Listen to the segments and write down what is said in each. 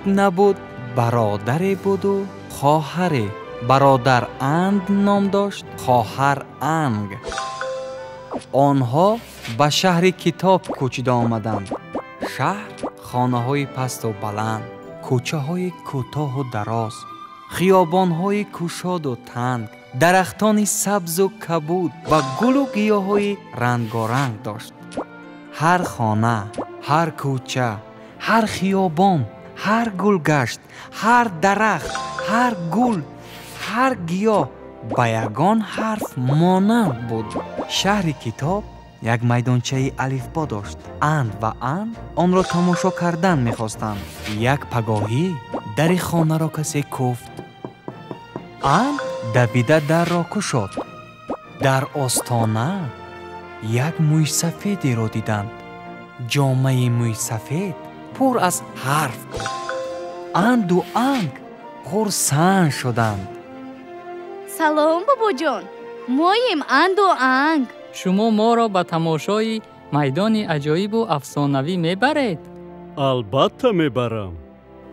نبود برادری بود و خواهری. برادر اند نام داشت، خواهر انگ. آنها به شهر کتاب کوچیده آمدند. شهر خانه های پست و بلند، کوچه های کوتاه و دراز، خیابان های کوشاد و تنگ، درختان سبز و کبود و گل و گیاه های رنگارنگ داشت. هر خانه، هر کوچه، هر خیابان، هر گلگشت، هر درخت، هر گل، هر گیاه با یگان حرف مانند بود. شهر کتاب یک میدانچه الفبا داشت. اند و اند آن را تماشا کردن می‌خواستند. یک پگاهی در خانه را کسی کوفت. اند دویده در را گشود. در آستانه یک موی سفیدی را دیدند. جامه موی سفید پر از حرف بود. اند و انگ خرسند شدند. سلام بابا جان، ماییم اند و انگ. شما ما را به تماشای میدان عجایب و افسانوی میبرید؟ البته میبرم.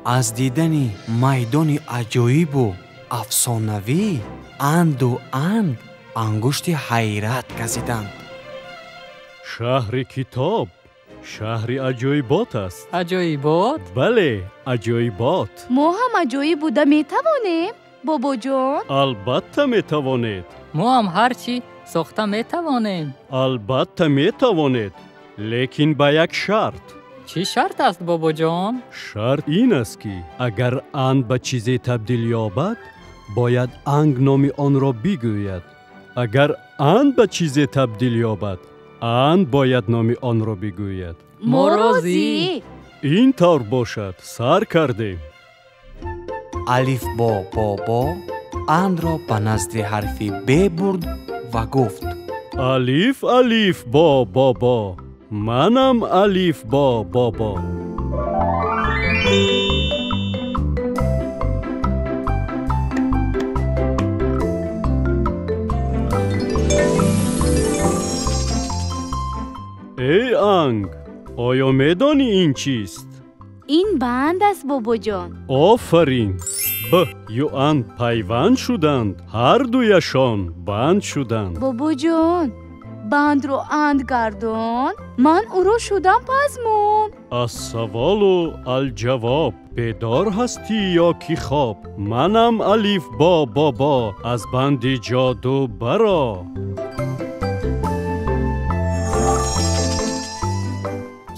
از دیدن میدان عجایب و افسانوی اند و انگ انگشت حیرت گزیدند. شهر کتاب شهر عجایبات است. عجایبات؟ بله، عجایبات. ما هم عجایب بوده میتوانیم بابا جان؟ البته میتوانید. ما هم هرچی ساخته میتوانیم. البته میتوانید، لیکن با یک شرط. چی شرط است بابا جان؟ شرط این است که اگر اند به چیزی تبدیل یابد، باید انگ نام آن را بگوید. اگر اند به چیزی تبدیل یابد، اند باید نام آن را بگوید. ما راضی. این طور باشد. سر کردیم. الف با بابا اند را به نزد حرف ب برد و گفت: الف الف با بابا، منم الف با بابا. ای انگ، آیا میدانی این چیست؟ این بند است بابا جان. آفرین. ب یو اند پیوند شدند، هر دویشان بند شدند. بابا جان، بند رو اند گردان، من او رو شدم پزمون. از سوال و الجواب بیدار هستی یا کی خواب؟ منم الف با بابا، از بند جادو برا.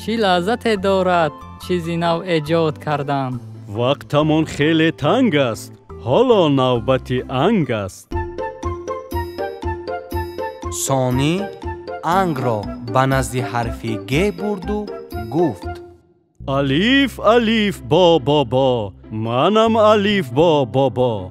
چی لذت دارد چیزی نو ایجاد کردن؟ وقتمان خیلی تنگ است، حالا نوبت انگ است. ثانی انگ را به نزد حرف گ برد و گفت: الف الف با بابا، منم الف با بابا.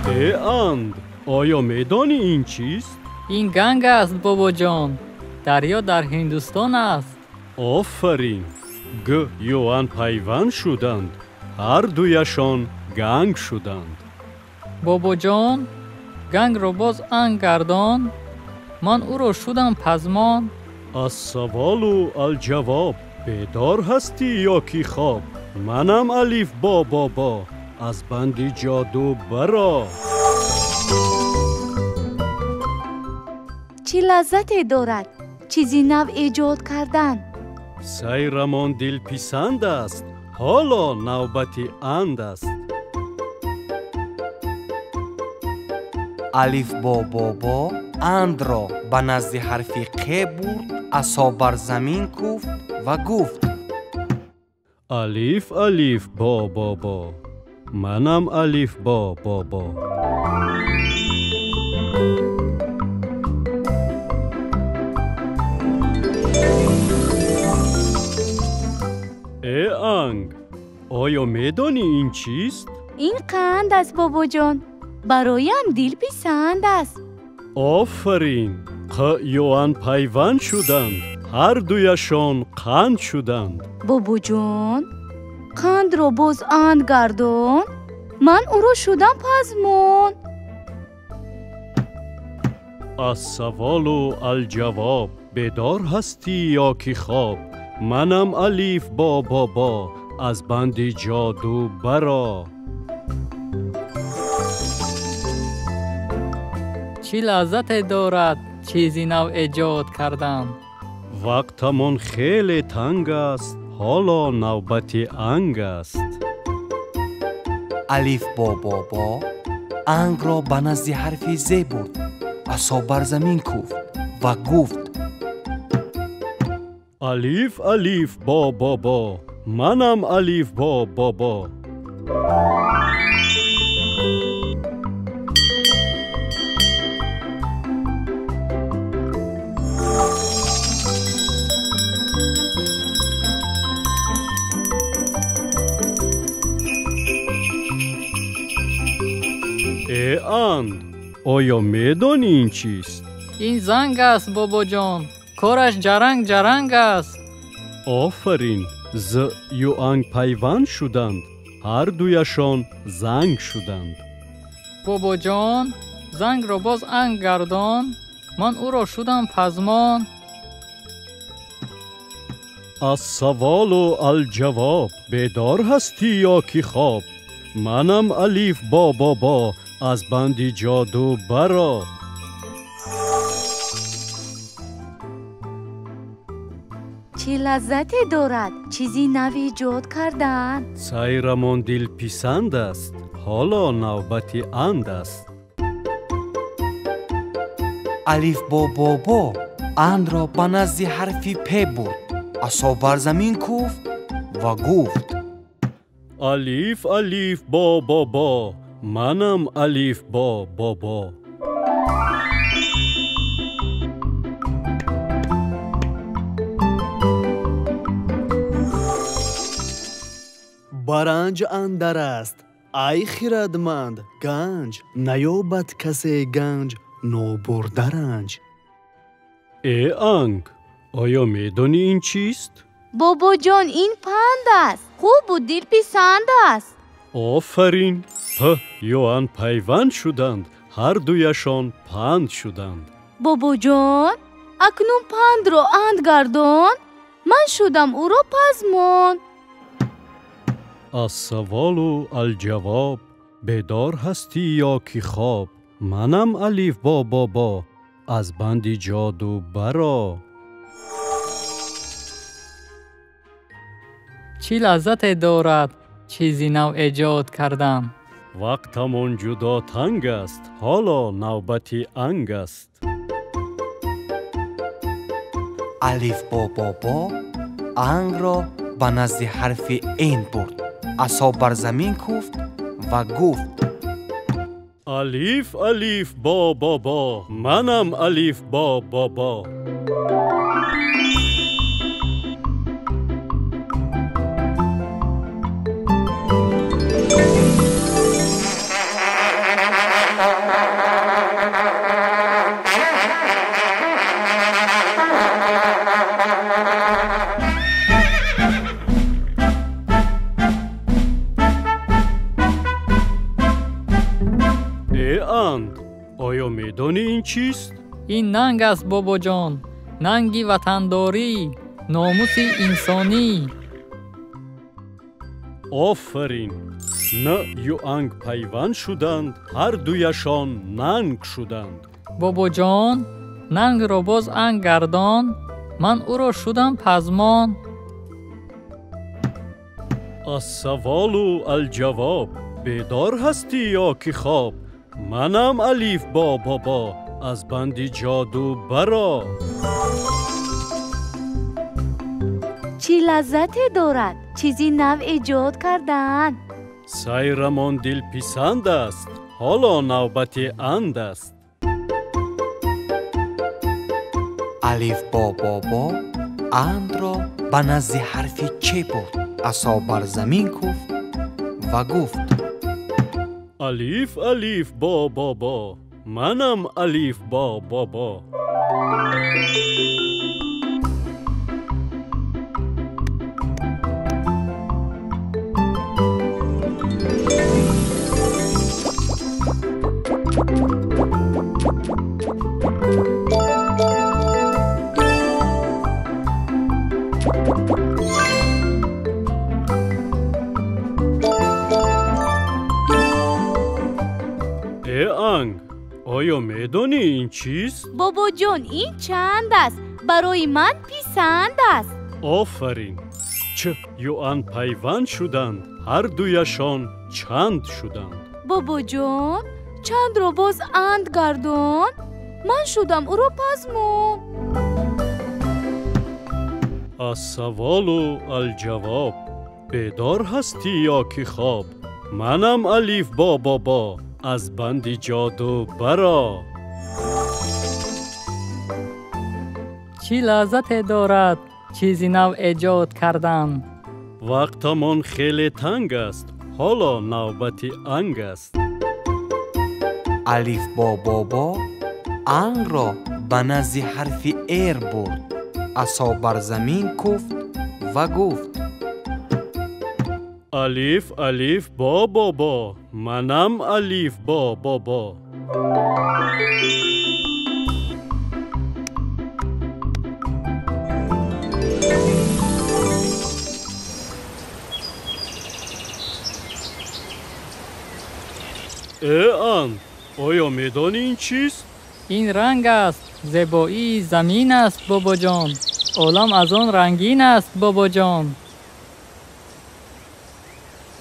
ای اند، آیا میدانی این چیست؟ این گنگ است بابا جان. دریا در هندوستان است. آفرین. گ یو اند پیوند شدند، هر دویشان گنگ شدند. بابا جان، گنگ رو باز انگ گردان، من او رو شدم پزمان. از سوال و الجواب بیدار هستی یا کی خواب؟ منم الف با بابا، از بند جادو برا. چی لذتی دارد چیزی نو ایجاد کردن؟ سیرمان دل پسند است، حالا نوبت اند است. الف با بابا اند را به نزد حرف ق برد، عصا بر زمین کوفت و گفت: الف الف با بابا، منم الف با بابا. ای انگ، آیا میدانی این چیست؟ این قند است بابا جان، برایم دل پسند است. آفرین. ق یو اند پیوند شدند، هر دویشان قند شدند. بابا جان قند را باز اند گردان، من او را شدم پزمان. از سوال و الجواب بیدار هستی یا کی خواب؟ منم الف با بابا از بند جادو برا. چی لذت دارد چیزی نو ایجاد کردن؟ وقتمان خیلی تنگ است، حالا نوبت انگ است. الف با بابا انگ را به نزد حرف ز برد، عصا بر زمین کوفت و گفت الف الف با بابا، منم الف با بابا. ای اند، آیا میدانی این چیست؟ این زنگ است بابا جان، کارش جرنگ جرنگ است. آفرین، ز یو انگ پیوند شدند، هر دویشان زنگ شدند. بابا جان زنگ را باز انگ گردان، من او را شدم پزمان. از سوال و الجواب بیدار هستی یا کی خواب؟ منم الف با بابا از بند جادو برا. چه لذتی دارد چیزی نو ایجاد کردن. سیرمان دل پسند است، حالا نوبت اند است. الف با بابا اند را به نزد حرف پ برد، عصا بر زمین کوفت و گفت الف الف با بابا، منم الف با بابا. برنج اندر است ای خردمند گنج، نیابد کسی گنج نو برده رنج. ای انگ، آیا میدانی این چیست؟ بابا جان این پند است، خوب و دل پسند است. آفرین، یوان پیوند شدند، هر دویشان پند شدند. بابا جان اکنون پند را اند گردان، من شدم او را پزمان. از سوال و الجواب بیدار هستی یا کی خواب؟ منم الف با بابا از بند جادو برا. چی لذت دارد چیزی نو ایجاد کردن؟ وقتمان جدا تنگ است، حالا نوبت انگ است. الف با بابا انگ را به نزد حرف این برد، عصا بر زمین کوفت و گفت الف الف با بابا، منم الف با بابا. آیا میدانی این چیست؟ این ننگ است بابا جان، ننگی وطنداری، ناموس انسانی. آفرین، نه یو انگ پیوند شدند، هر دویشان ننگ شدند. بابا جان ننگ را باز انگ گردان، من او را شدم پزمان. از سوال و الجواب بیدار هستی یا کی خواب؟ منم الف با بابا از بند جادو برا. چی لذتی دارد چیزی نو ایجاد کردن. سیرمان دل پسند است، حالا نوبت اند است. الف با بابا اند را به نزد حرف چ برد، عصا بر زمین کوفت و گفت الف الف با بابا، منم الف با بابا. ای انگ، آیا میدانی این چیست؟ بابا جان این چند است؟ برای من پسند است. آفرین. چه یوان پیوند شدند، هر دویشان چند شدند. بابا جان چند رو باز اند گردان، من شدم او رو پزمو. از سوال و الجواب بیدار هستی یا که خواب؟ منم الیف بابا از بند جادو برا. چی لذت دارد چیزی نو ایجاد کردن؟ وقتمان خیلی تنگ است، حالا نوبت انگ است. الف با انگ را به نزد حرف ایر برد، عصا بر زمین کوفت و گفت الیف با منم الیف با. ای انگ، آیا میدانی این چیست؟ این رنگ است، زیبایی زمین است بابا جان. عالم از آن رنگین است بابا جان.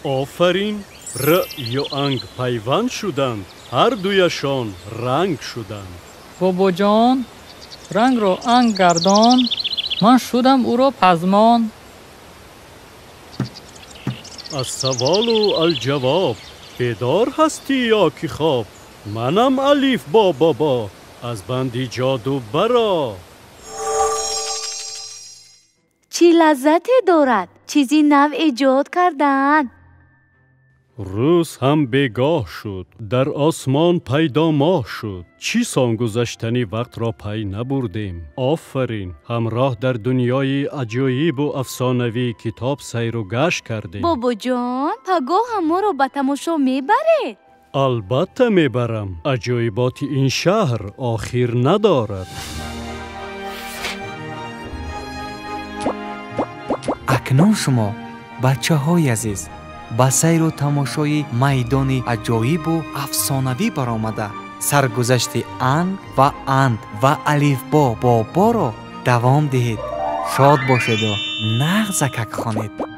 آفرین. و انگ پیوند شدند، هر دویشان رنگ شدند. بابا جان رنگ رو انگ گردان، من شدم او رو پزمان. از سوال و الجواب بیدار هستی یا که خواب؟ منم الیف بابا از بند جادو برا. چی لذتی دارد چیزی نو ایجاد کردن. روز هم بیگاه شد، در آسمان پیدا ماه شد. چی سان گذشتنی وقت را پی نبردیم. آفرین، همراه در دنیای عجایب و افسانوی کتاب سیر و گشت کردیم. بابا جان پگاه هم ما رو به تماشا میبرید؟ البته میبرم. عجایبات این شهر آخر ندارد. اکنون شما بچه های عزیز با سیر و تماشای میدان عجایب و افسانوی برآمده سرگذشت انگ و اند و الف با را دوام دهید. شاد باشید و نغز زکک خوانید.